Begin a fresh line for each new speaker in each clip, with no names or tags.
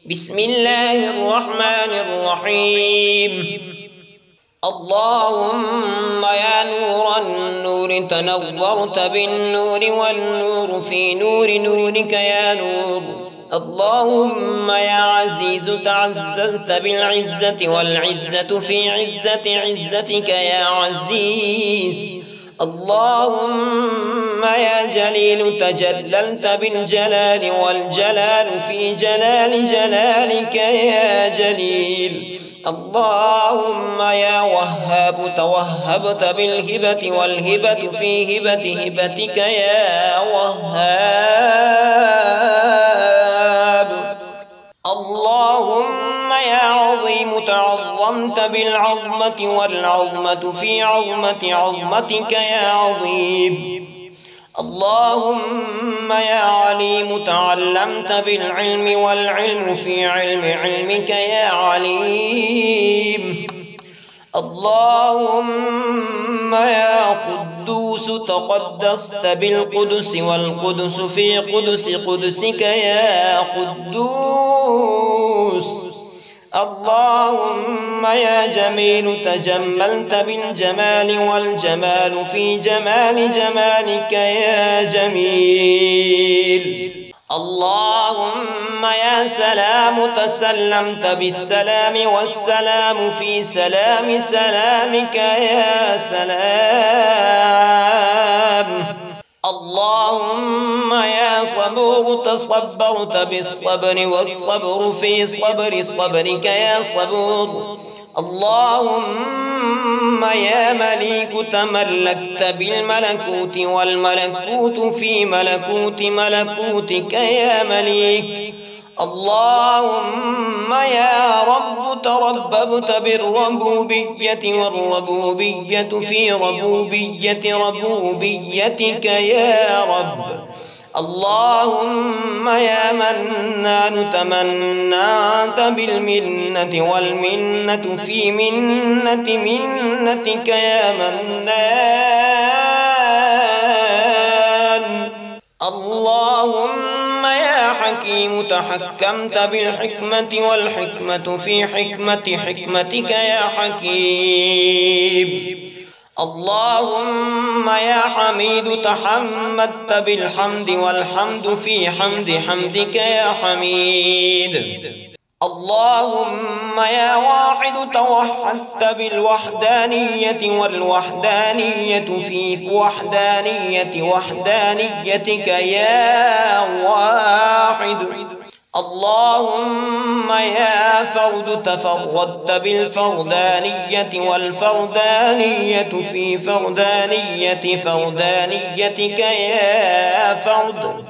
بسم الله الرحمن الرحيم. اللهم يا نور النور تنورت بالنور والنور في نور نورك يا نور. اللهم يا عزيز تعززت بالعزة والعزة في عزة عزتك يا عزيز. اللهم يا جليل تجللت بالجلال والجلال في جلال جلالك يا جليل. اللهم يا وهاب توهبت بالهبة والهبة في هبة هبتك يا وهاب. اللهم يا عظيم تعظمت بالعظمة والعظمة في عظمة عظمتك يا عظيم. اللهم يا عليم تعلمت بالعلم والعلم في علم علمك يا عليم. اللهم يا قدوس تقدست بالقدس والقدس في قدس قدسك يا قدوس. اللهم يا جميل تجملت بالجمال والجمال في جمال جمالك يا جميل. اللهم يا سلام تسلمت بالسلام والسلام في سلام سلامك يا سلام. اللهم يا صبور تصبرت بالصبر والصبر في صبر صبرك يا صبور. اللهم يا مليك تملكت بالملكوت والملكوت في ملكوت ملكوتك يا مليك. اللهم يا رب ترببت بالربوبية والربوبية في ربوبية ربوبيتك يا رب. اللهم يا منان تمنعت بالمنة والمنة في منة منتك يا منان. اللهم يا حكيم تحكمت بالحكمة والحكمة في حكمة حكمتك يا حكيم. اللهم يا حميد تحمدت بالحمد والحمد في حمد حمدك يا حميد. اللهم يا واحد توحدت بالوحدانية والوحدانية في وحدانية وحدانيتك يا واحد. اللهم يا فرد تفردت بالفردانية والفردانية في فردانية فردانيتك يا فرد.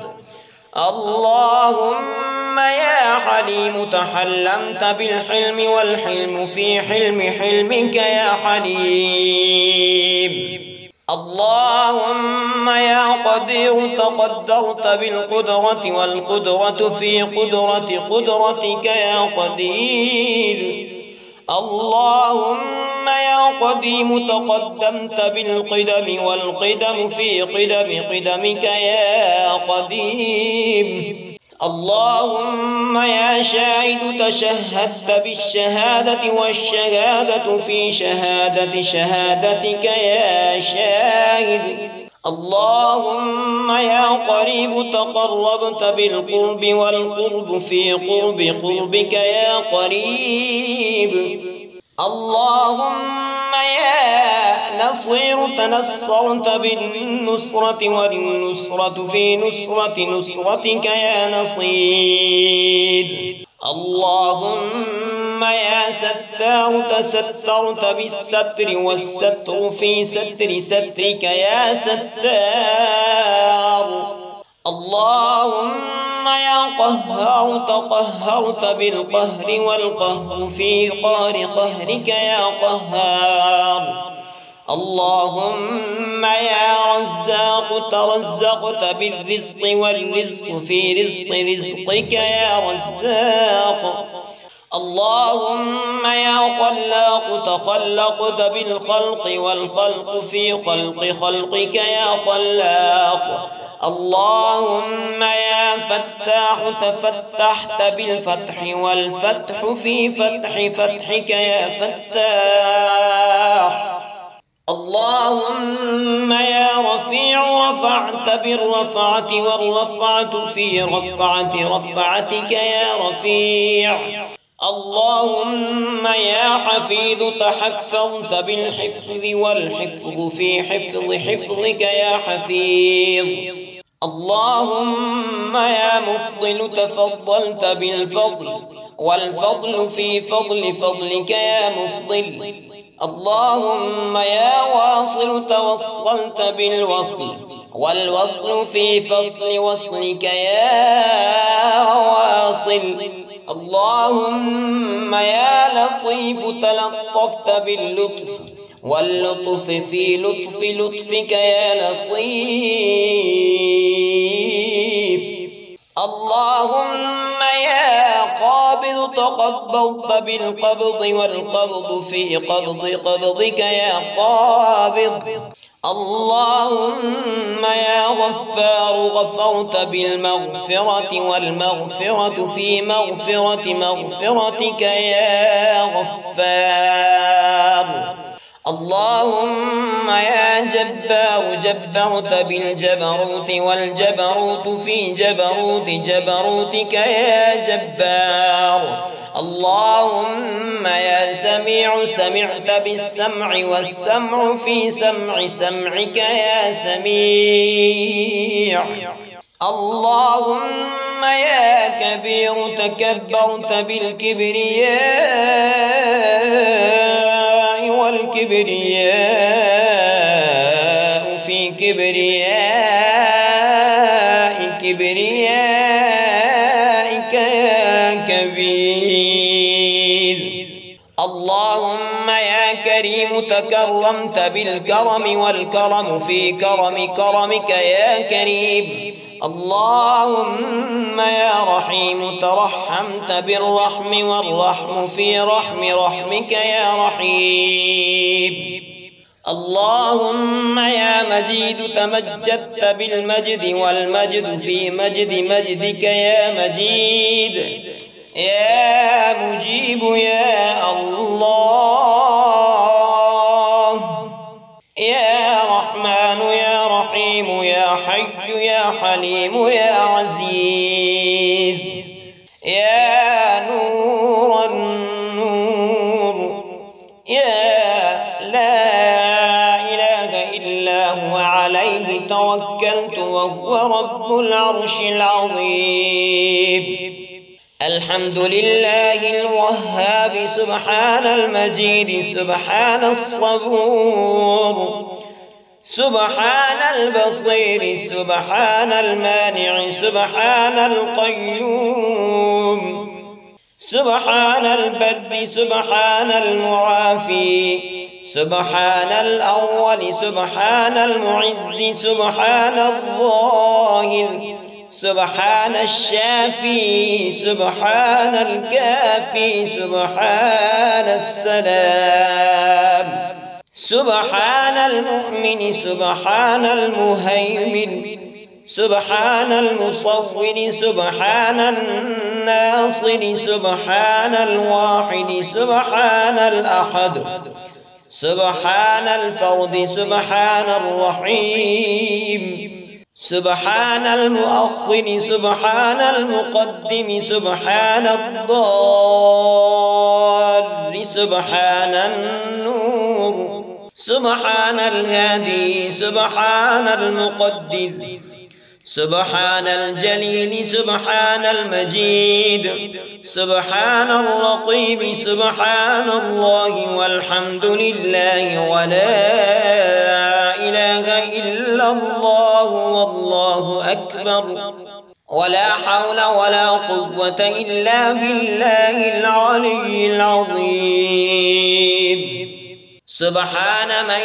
اللهم يا حليم تحلمت بالحلم والحلم في حلم حلمك يا حليم. اللهم يا قدير تقدرت بالقدرة والقدرة في قدرة قدرتك يا قدير. اللهم يا قديم تقدمت بالقدم والقدم في قدم قدمك يا قديم. اللهم يا شاهد تشهدت بالشهادة والشهادة في شهادة شهادتك يا شاهد. اللهم يا قريب تقربت بالقرب والقرب في قرب قربك يا قريب. اللهم يا نصير تنصرت بالنصرة والنصرة في نصرة نصرتك يا نصير. اللهم يا ستار تسترت بالستر والستر في ستر سترك يا ستار. اللهم يا قهار تقهرت بالقهر والقهر في قهر قهرك يا قهار. اللهم يا رزاق ترزقت بالرزق والرزق في رزق رزقك يا رزاق. اللهم يا خلاق تخلقت بالخلق والخلق في خلق خلقك يا خلاق. اللهم يا فتاح تفتحت بالفتح والفتح في فتح فتحك يا فتاح. اللهم يا رفيع رفعت بالرفعة والرفعة في رفعة رفعتك يا رفيع. اللهم يا حفيظ تحفظت بالحفظ والحفظ في حفظ حفظك يا حفيظ. اللهم يا مفضل تفضلت بالفضل والفضل في فضل فضلك يا مفضل. اللهم يا واصل توصلت بالوصل والوصل في فصل وصلك يا واصل. اللهم يا لطيف تلطفت باللطف واللطف في لطف لطفك يا لطيف. اللهم يا قابض تقبضت بالقبض والقبض في قبض قبضك يا قابض. اللهم يا غفار غفرت بالمغفرة والمغفرة في مغفرة مغفرتك يا غفار. اللهم يا جبار جبرت بالجبروت والجبروت في جبروت جبروتك يا جبار. اللهم يا سميع سمعت بالسمع والسمع في سمع سمعك يا سميع. اللهم يا كبير تكبرت بالكبرياء والكبرياء في كبرياء كبريائك يا كبير. اللهم يا كريم تكرمت بالكرم والكرم في كرم كرمك يا كريم. اللهم يا رحيم ترحمت بالرحم والرحم في رحم رحمك يا رحيم. اللهم يا مجيد تمجدت بالمجد والمجد في مجد مجدك يا مجيد. يا مجيب يا الله. يا رحمن يا رحيم يا حي يا حليم يا عزيز. يا نور النور. يا لا إله إلا هو عليه توكلت وهو رب العرش العظيم. الحمد لله الوهاب سبحان المجيد سبحان الصبور سبحان البصير سبحان المانع سبحان القيوم سبحان البر سبحان المعافي سبحان الأول سبحان المعز سبحان الظاهر سبحان الشافي سبحان الكافي سبحان السلام سبحان المؤمن سبحان المهيمن سبحان المصور سبحان الناصر سبحان الواحد سبحان الأحد سبحان الفرد سبحان الرحيم سبحان المؤخر سبحان المقدم سبحان الضال سبحان النور سبحان الهادي سبحان المقدر سبحان الجليل سبحان المجيد سبحان الرقيب سبحان الله والحمد لله ولا إله إلا الله والله أكبر ولا حول ولا قوة إلا بالله العلي العظيم. سبحان من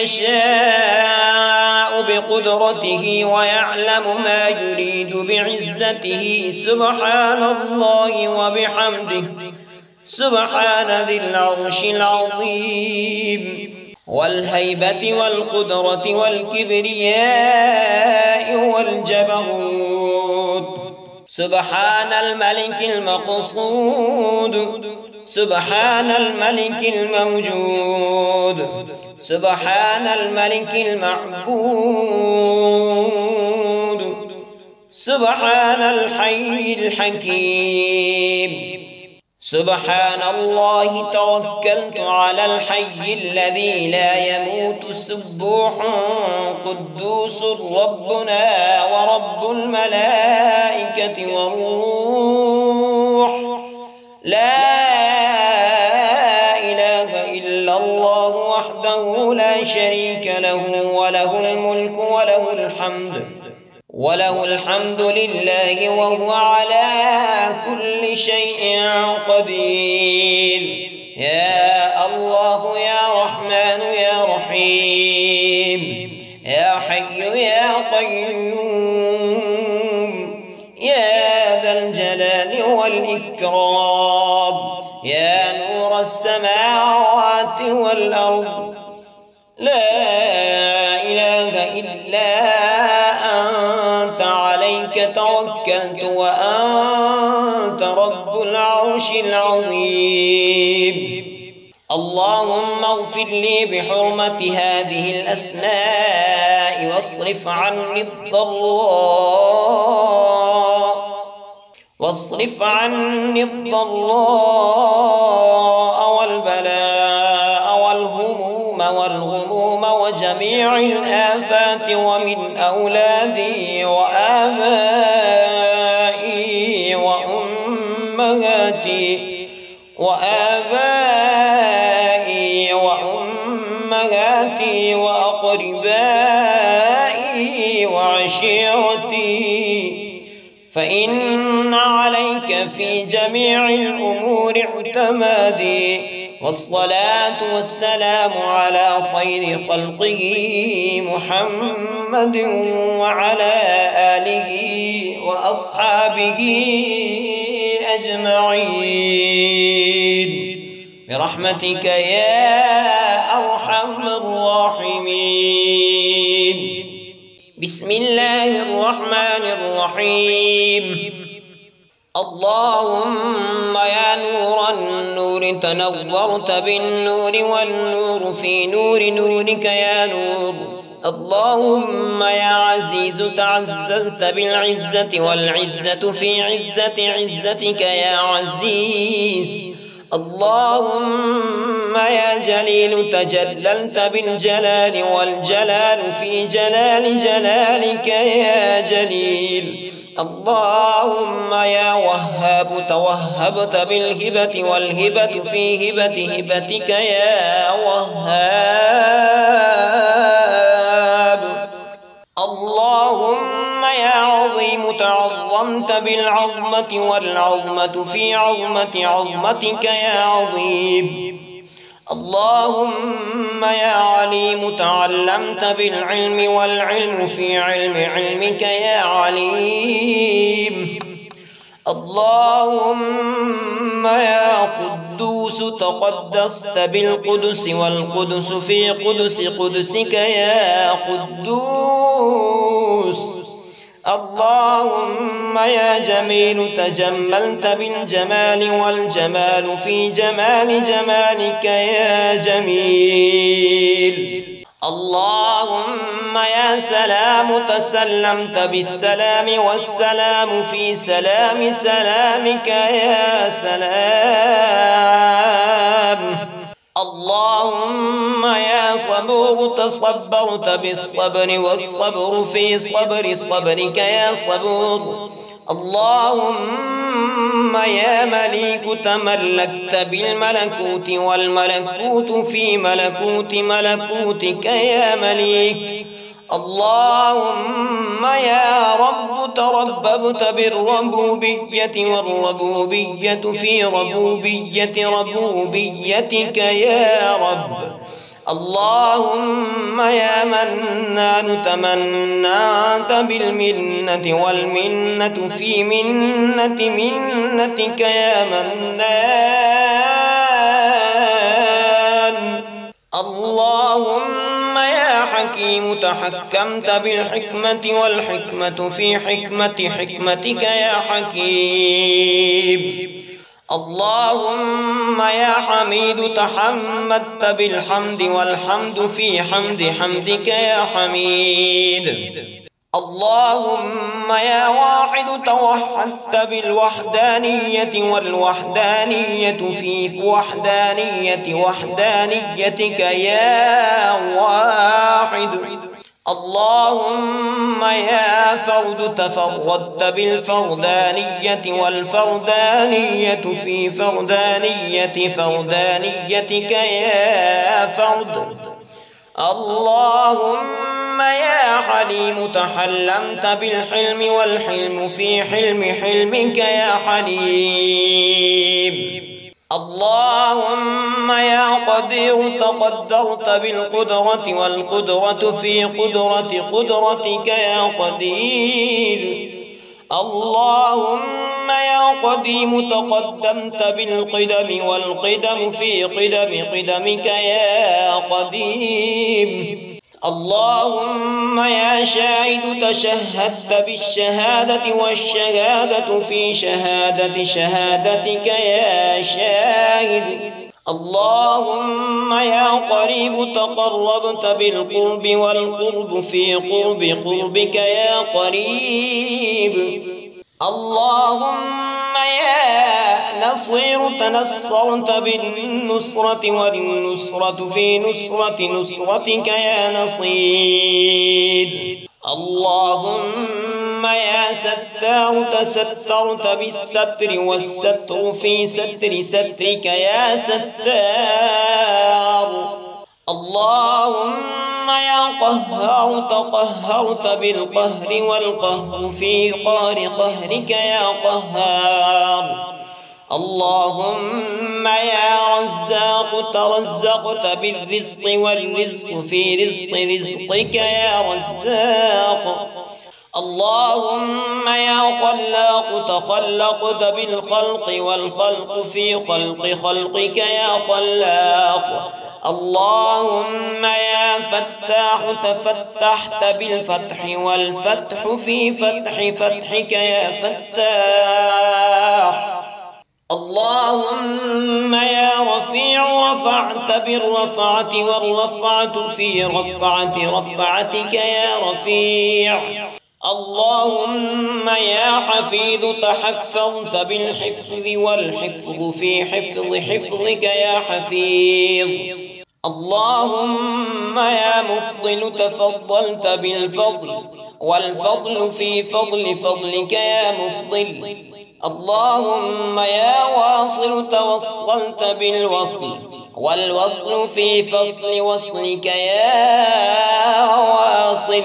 يشاء بقدرته ويعلم ما يريد بعزته سبحان الله وبحمده سبحان ذي العرش العظيم. والهيبة والقدرة والكبرياء والجبروت. سبحان الملك المقصود، سبحان الملك الموجود، سبحان الملك المعبود، سبحان الحي الحكيم. سبحان الله توكلت على الحي الذي لا يموت سبوح قدوس ربنا ورب الملائكة والروح. لا إله إلا الله وحده لا شريك له، وله الملك وله الحمد لله وهو على كل شيء قدير. يا الله يا رحمن يا رحيم، يا حي يا قيوم، يا ذا الجلال والإكرام، يا نور السماوات والأرض. لا إله إلا أنت، عليك توكلت وأنت رب العرش العظيم. اللهم اغفر لي بحرمة هذه الأسماء واصرف عني الضراء والبلاء والهموم والغموم وجميع الآفات، ومن أولادي وآبائي وأمهاتي وأقربائي وعشيرتي، فإن عليك في جميع الأمور اعتمادي. والصلاة والسلام على خير خلقه محمد وعلى آله وأصحابه أجمعين برحمتك يا أرحم الراحمين. بسم الله الرحمن الرحيم. اللهم يا نور النور تنورت بالنور، والنور في نور نورك يا نور. اللهم يا عزيز تعززت بالعزة، والعزة في عزة عزتك يا عزيز. اللهم يا جليل تجللت بالجلال، والجلال في جلال جلالك يا جليل. اللهم يا وهاب توهبت بالهبة، والهبة في هبة هبتك يا وهاب. اللهم يا عظيم تعظمت بالعظمة، والعظمة في عظمة عظمتك يا عظيم. اللهم يا عليم تعلمت بالعلم، والعلم في علم علمك يا عليم. اللهم يا قدوس تقدست بالقدس، والقدس في قدس قدسك يا قدوس. اللهم يا جميل تجملت بالجمال، والجمال في جمال جمالك يا جميل. اللهم يا سلام تسلمت بالسلام، والسلام في سلام سلامك يا سلام. اللهم يا صبور تصبرت بالصبر، والصبر في صبر صبرك يا صبور. اللهم يا مليك تملكت بالملكوت، والملكوت في ملكوت ملكوتك يا مليك. اللهم يا رب ترببت بالربوبية، والربوبية في ربوبية ربوبيتك يا رب. اللهم يا منان تمنعت بالمنة، والمنة في منة منتك يا منان. اللهم اللهم يا حكيم تحكمت بالحكمة والحكمة في حكمتك يا حكيم. اللهم يا حميد تحمدت بالحمد والحمد في حمدك يا حميد. اللهم يا واحد توحدت بالوحدانية والوحدانية في وحدانيتك يا واحد. اللهم يا فرد تفردت بالفردانية والفردانية في فردانيتك يا فرد. اللهم يا حليم تحلمت بالحلم والحلم في حلمك يا حليم. اللهم يا قدير تقدرت بالقدرة والقدرة في قدرتك يا قدير. اللهم يا قديم تقدمت بالقدم والقدم في قدمك يا قديم. اللهم يا شاهد تشهدت بالشهادة والشهادة في شهادتك يا شاهد. اللهم يا قريب تقربت بالقرب والقرب في قربك يا قريب. اللهم يا نصير تنصرت بالنصرة والنصرة في نصرتك يا نصير. اللهم يا ستار تسترت بالستر والستر في سترك يا ستار. اللهم يا قهار تقهرت بالقهر والقهر في قهرك يا قهار. اللهم يا رزاق ترزقت بالرزق والرزق في رزقك يا رزاق. اللهم يا خلاق تخلقت بالخلق والخلق في خلقك يا خلاق. اللهم يا فتاح تفتحت بالفتح والفتح في فتحك يا فتاح. اللهم يا رفيع رفعت بالرفعة والرفعة في رفعتك يا رفيع. اللهم يا حفيظ تحفظت بالحفظ والحفظ في حفظك يا حفيظ. اللهم يا مفضل تفضلت بالفضل والفضل في فضلك يا مفضل. اللهم يا واصل توصلت بالوصل والوصل في وصلك يا واصل.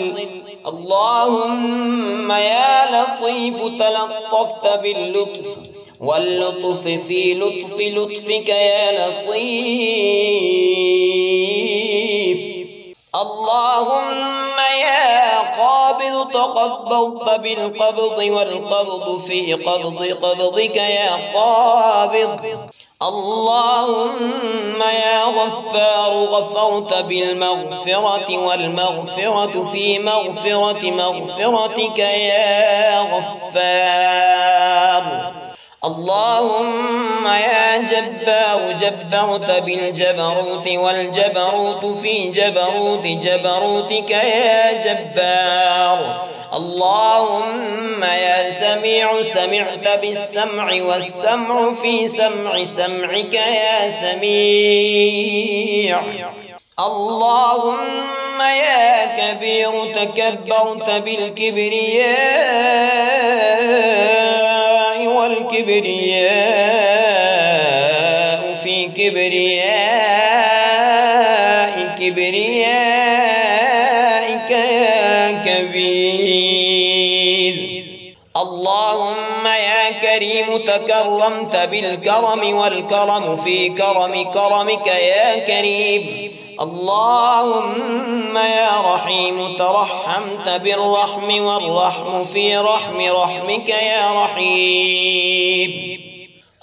اللهم يا لطيف تلطفت باللطف واللطف في لطفك يا لطيف. اللهم يا قابض تقبضت بالقبض والقبض في قبضك يا قابض. اللهم يا غفار غفرت بالمغفرة والمغفرة في مغفرتك يا غفار. اللهم يا جبار جبرت بالجبروت والجبروت في جبروتك يا جبار. اللهم يا سميع سمعت بالسمع والسمع في سمعك يا سميع. اللهم يا كبير تكبرت بالكبرياء والكبرياء في كبريائك يا كبير. اللهم يا كريم تكرمت بالكرم والكرم في كرمك يا كريم. اللهم يا رحيم ترحمت بالرحم والرحم في رحمك يا رحيم.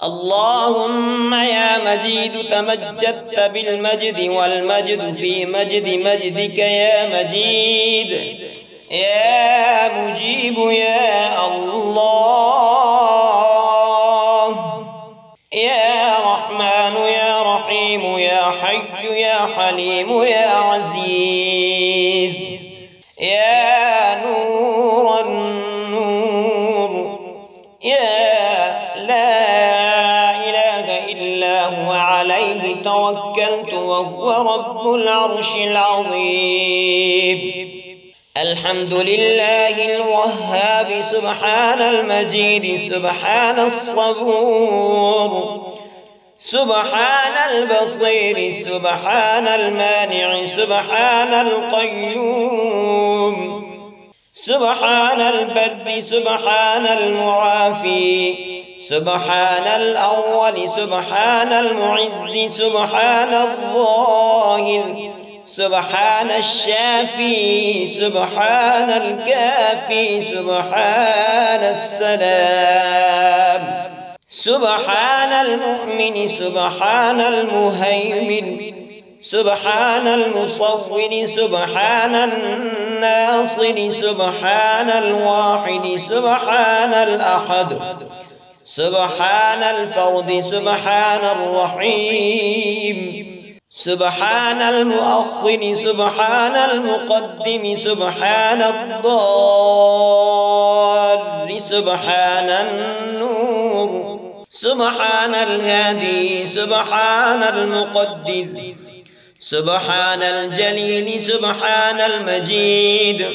اللهم يا مجيد تمجدت بالمجد والمجد في مجد مجدك يا مجيد يا مجيب يا الله يا رحمن يا رحيم يا حي يا حليم يا عزيز يا نور النور يا لا إله إلا هو عليه توكلت وهو رب العرش العظيم. الحمد لله الوهاب سبحان المجيد سبحان الصبور سبحان البصير سبحان المانع سبحان القيوم سبحان البر سبحان المعافي سبحان الأول سبحان المعز سبحان الظاهر سبحان الشافي سبحان الكافي سبحان السلام سبحان المؤمن سبحان المهيمن سبحان المصور سبحان الناصر سبحان الواحد سبحان الأحد سبحان الفرد سبحان الرحيم سبحان المؤخر سبحان المقدم سبحان الضال سبحان النور سبحان الهادي سبحان المقدر سبحان الجليل سبحان المجيد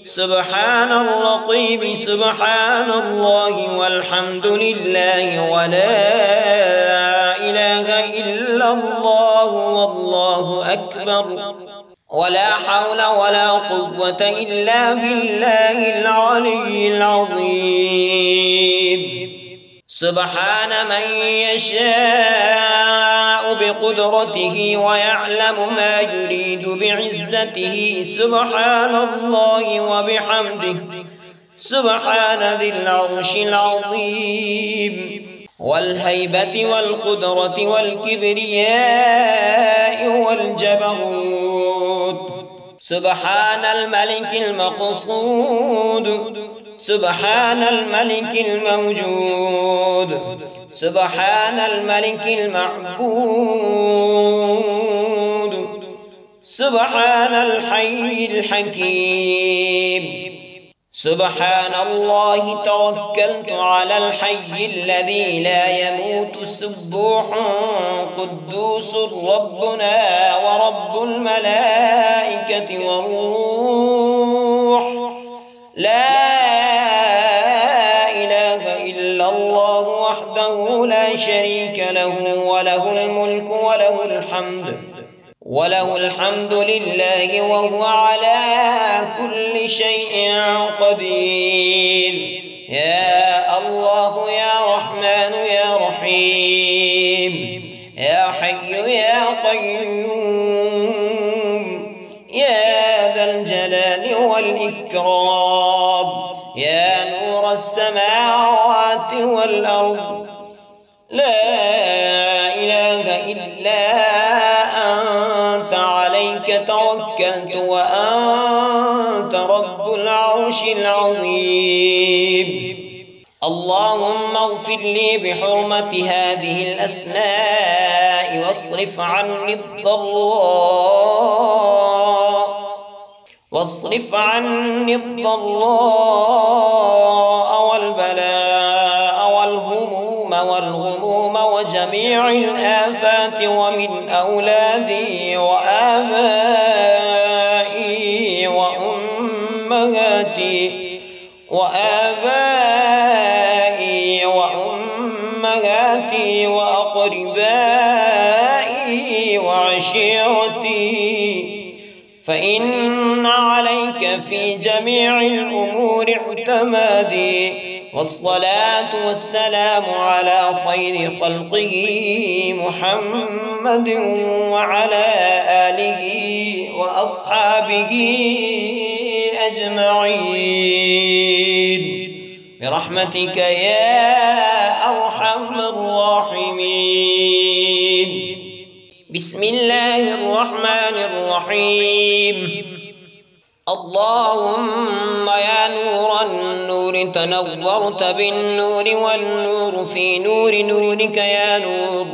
سبحان الرقيب سبحان الله والحمد لله ولا إله إلا الله والله أكبر ولا حول ولا قوة إلا بالله العلي العظيم. سبحان من يشاء بقدرته ويعلم ما يريد بعزته سبحان الله وبحمده سبحان ذي العرش العظيم والهيبة والقدرة والكبرياء والجبروت سبحان الملك المقصود سبحان الملك الموجود سبحان الملك المعبود سبحان الحي الحكيم. سبحان الله توكلت على الحي الذي لا يموت سبوح قدوس ربنا ورب الملائكة والروح لا إله إلا الله وحده لا شريك له وله الملك وله الحمد لله وهو على كل شيء قدير. يا الله يا رحمن يا رحيم يا حي يا قيوم يا ذا الجلال والإكرام يا نور السماوات والأرض لا إله إلا أنت عليك توكلت وأنت رب العرش العظيم. اللهم اغفر لي بحرمة هذه الأسماء واصرف عني الضراء والبلاء والغموم وجميع الآفات ومن أولادي وآبائي وأمهاتي وأقربائي وعشيرتي فإن عليك في جميع الأمور اعتمادي والصلاة والسلام على خير خلقه محمد وعلى آله وأصحابه أجمعين. برحمتك يا أرحم الراحمين. بسم الله الرحمن الرحيم. اللهم يا نور النور تنورت بالنور والنور في نور نورك يا نور.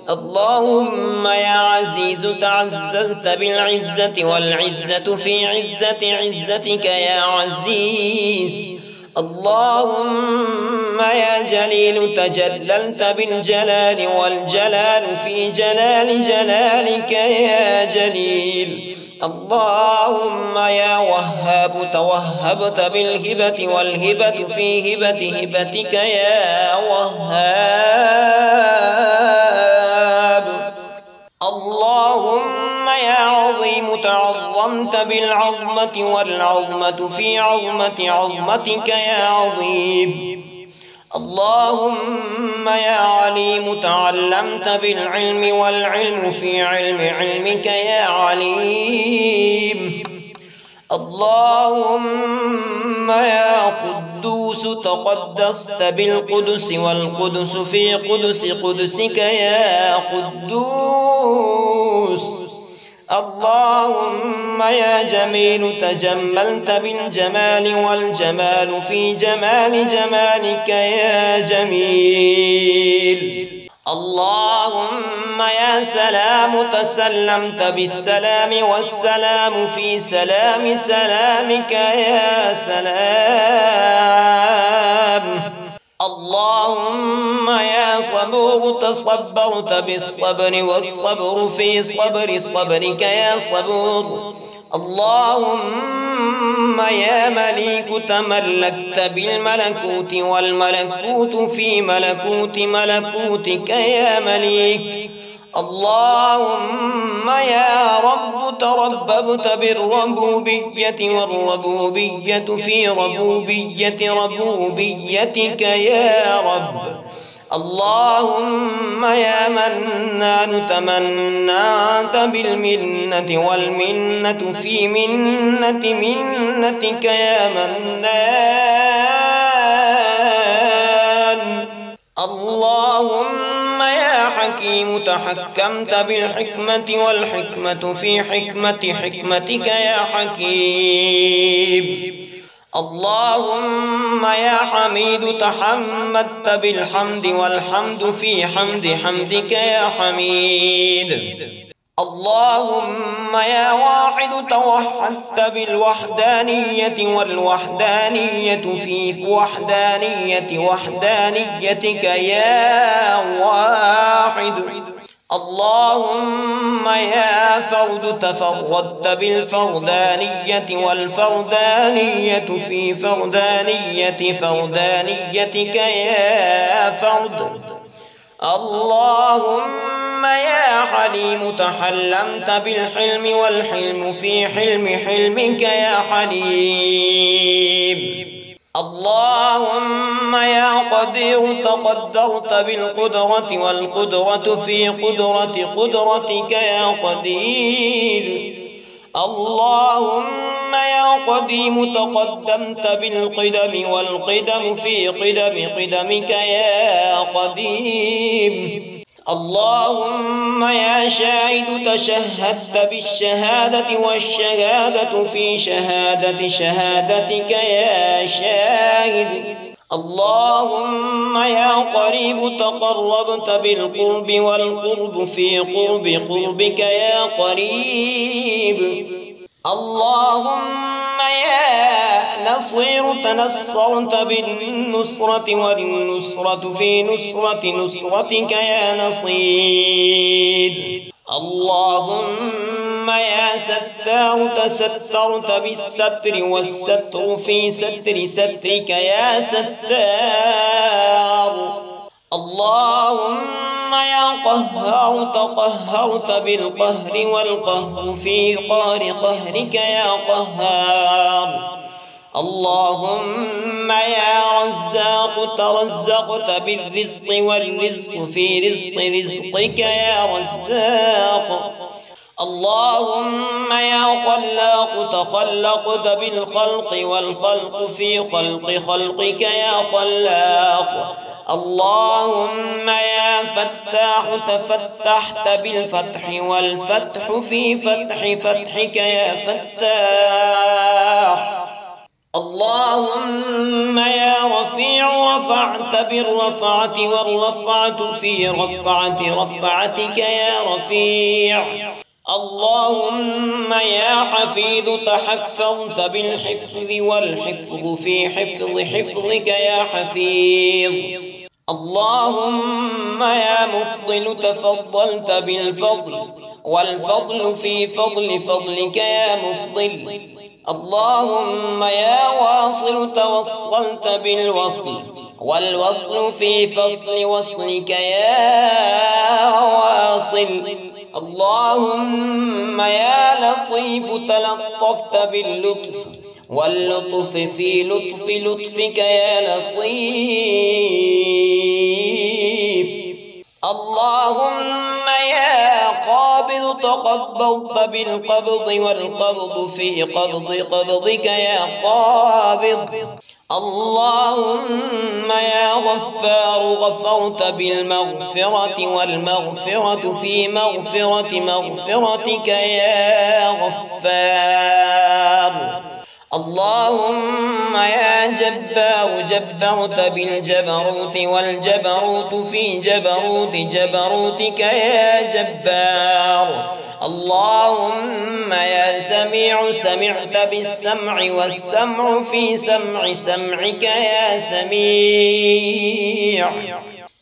اللهم يا عزيز تعززت بالعزة والعزة في عزة عزتك يا عزيز. اللهم يا جليل تجللت بالجلال والجلال في جلال جلالك يا جليل. اللهم يا وهاب توهبت بالهبة والهبة في هبة هبتك يا وهاب. اللهم يا عظيم تعظمت بالعظمة والعظمة في عظمة عظمتك يا عظيم. اللهم يا عليم تعلمت بالعلم والعلم في علم علمك يا عليم. اللهم يا قدوس تقدست بالقدس والقدس في قدس قدسك يا قدوس. اللهم يا جميل تجملت بالجمال والجمال في جمال جمالك يا جميل. اللهم يا سلام تسلمت بالسلام والسلام في سلام سلامك يا سلام. اللهم يا صبور تصبرت بالصبر والصبر في صبر صبرك يا صبور. اللهم يا مليك تملكت بالملكوت والملكوت في ملكوت ملكوتك يا مليك. اللهم يا رب ترببت بالربوبية والربوبية في ربوبية ربوبيتك يا رب. اللهم يا منان تمنعت بالمنة والمنة في منة منتك يا منان. اللهم يا حكيم تحكمت بالحكمة والحكمة في حكمة حكمتك يا حكيم. اللهم يا حميد تحمدت بالحمد والحمد في حمد حمدك يا حميد. اللهم يا واحد توحدت بالوحدانية والوحدانية في وحدانية وحدانيتك يا واحد. اللهم يا فرد تفردت بالفردانية والفردانية في فردانية فردانيتك يا فرد. اللهم يا حليم تحلمت بالحلم والحلم في حلم حلمك يا حليم. اللهم يا قدير تقدرت بالقدرة والقدرة في قدرة قدرتك يا قدير. اللهم يا قديم تقدمت بالقدم والقدم في قدم قدمك يا قديم. اللهم يا شاهد تشهدت بالشهادة والشهادة في شهادة شهادتك يا شاهد. اللهم يا قريب تقربت بالقرب والقرب في قرب قربك يا قريب. اللهم يا نصير تنصرت بالنصرة والنصرة في نصرة نصرتك يا نصير. اللهم يا ستار تسترت بالستر والستر في ستر سترك يا ستار. اللهم يا قهار تقهرت بالقهر والقهر في قهر قهرك يا قهار. اللهم يا رزاق ترزقت بالرزق والرزق في رزق رزقك يا رزاق. اللهم يا خلاق تخلقت بالخلق والخلق في خلقك يا خلاق. اللهم يا فتاح تفتحت بالفتح والفتح في فتحك يا فتاح. اللهم يا رفيع رفعت بالرفعة والرفعة في رفعتك يا رفيع. اللهم يا حفيظ تحفظت بالحفظ والحفظ في حفظك يا حفيظ. اللهم يا مفضل تفضلت بالفضل والفضل في فضلك يا مفضل. اللهم يا واصل توصلت بالوصل والوصل في وصلك يا واصل. اللهم يا لطيف تلطفت باللطف واللطف في لطفك يا لطيف. اللهم يا قابض تقبضت بالقبض والقبض في قبضك يا قابض. اللهم يا غفار غفرت بالمغفرة والمغفرة في مغفرتك يا غفار. اللهم يا جبار جبرت بالجبروت والجبروت في جبروتك يا جبار. اللهم يا سميع سمعت بالسمع والسمع في سمعك يا سميع.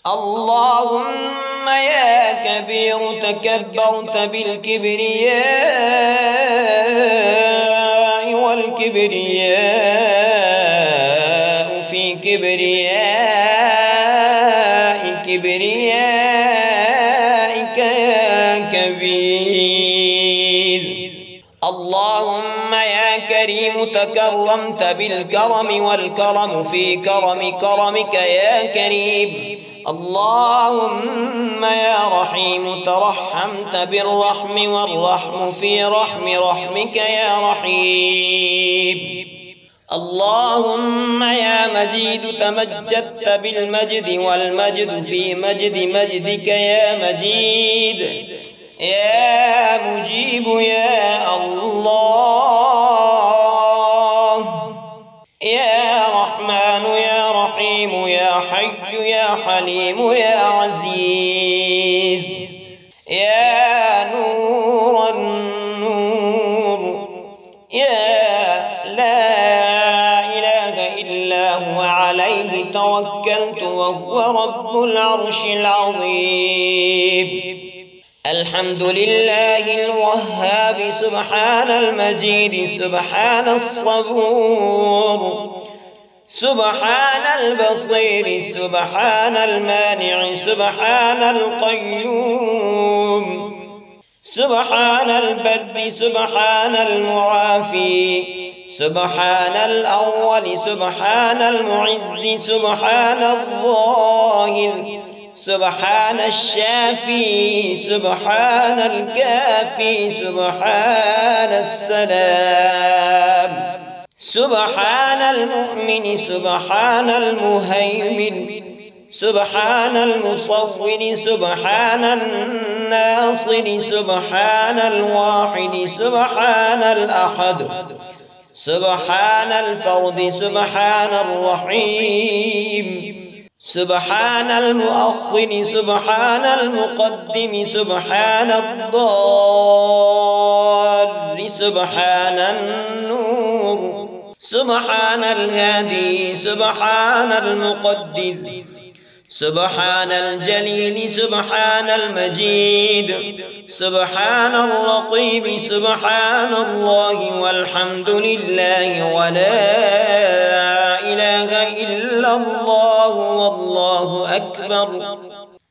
اللهم يا كبير تكبرت بالكبرياء والكبرياء في كبريائك يا كبير. اللهم يا كريم تكرمت بالكرم والكرم في كرمك يا كريم. اللهم يا رحيم ترحمت بالرحم والرحم في رحمك يا رحيم. اللهم يا مجيد تمجدت بالمجد والمجد في مجدك يا مجيد. يا مجيب يا الله. يا رحمن يا رحيم يا حي يا حليم يا عزيز. يا نور النور. يا لا إله إلا هو عليه توكلت وهو رب العرش العظيم. الحمد لله الوهاب سبحان المجيد سبحان الصبور سبحان البصير سبحان المانع سبحان القيوم سبحان البر سبحان المعافي سبحان الأول سبحان المعز سبحان الظاهر سبحان الشافي سبحان الكافي سبحان السلام سبحان المؤمن سبحان المهيمن سبحان المصور سبحان الناصر سبحان الواحد سبحان الأحد سبحان الفرد سبحان الرحيم سبحان المؤخر سبحان المقدم سبحان الضار سبحان النور سبحان الهادي سبحان المقدر سبحان الجليل سبحان المجيد سبحان الرقيب سبحان الله والحمد لله ولا إله إلا الله والله أكبر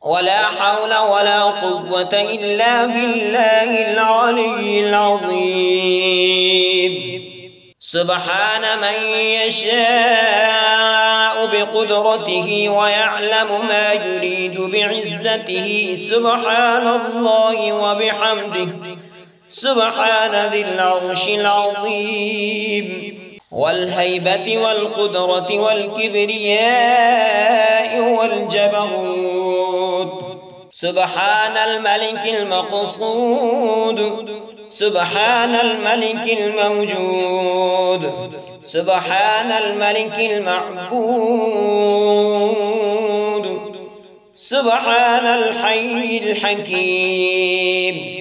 ولا حول ولا قوة إلا بالله العلي العظيم. سبحان من يشاء بقدرته ويعلم ما يريد بعزته سبحان الله وبحمده سبحان ذي العرش العظيم والهيبة والقدرة والكبرياء والجبروت. سبحان الملك المقصود، سبحان الملك الموجود، سبحان الملك المعبود، سبحان الحي الحكيم.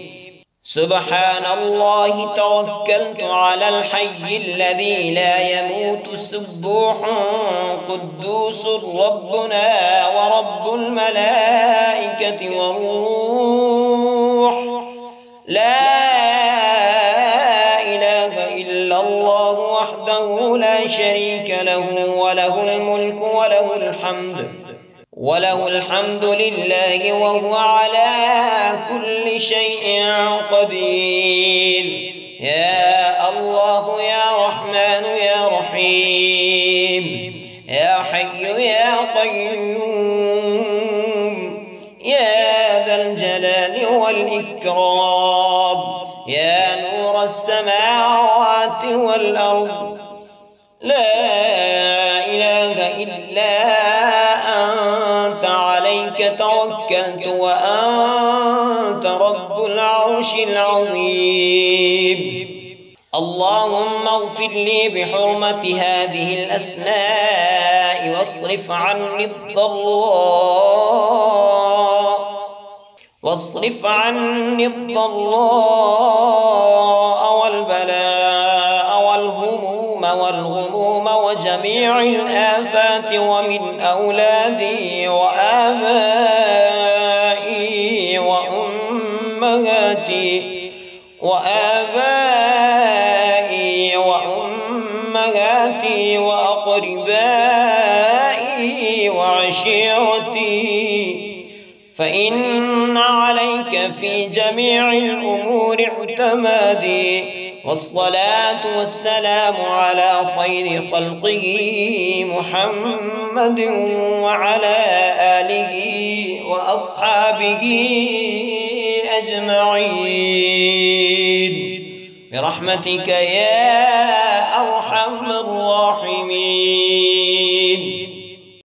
سبحان الله توكلت على الحي الذي لا يموت سبوح قدوس ربنا ورب الملائكة والروح، لا إله إلا الله وحده لا شريك له، وله الملك وله الحمد لله وهو على كل شيء قدير. يا الله يا رحمن يا رحيم، يا حي يا قيوم، يا ذا الجلال والإكرام، يا نور السماوات والأرض، لا إله إلا أنت، عليك توكلت وأنت رب العرش العظيم. اللهم اغفر لي بحرمة هذه الأسماء واصرف عني الضراء والبلاء والهموم والغموم وجميع الآفات، ومن أولادي وآبائي وأمهاتي وأقربائي وعشيرتي، فإن عليك في جميع الأمور اعتمادي. والصلاة والسلام على خير خلقه محمد وعلى آله وأصحابه أجمعين برحمتك يا أرحم الراحمين.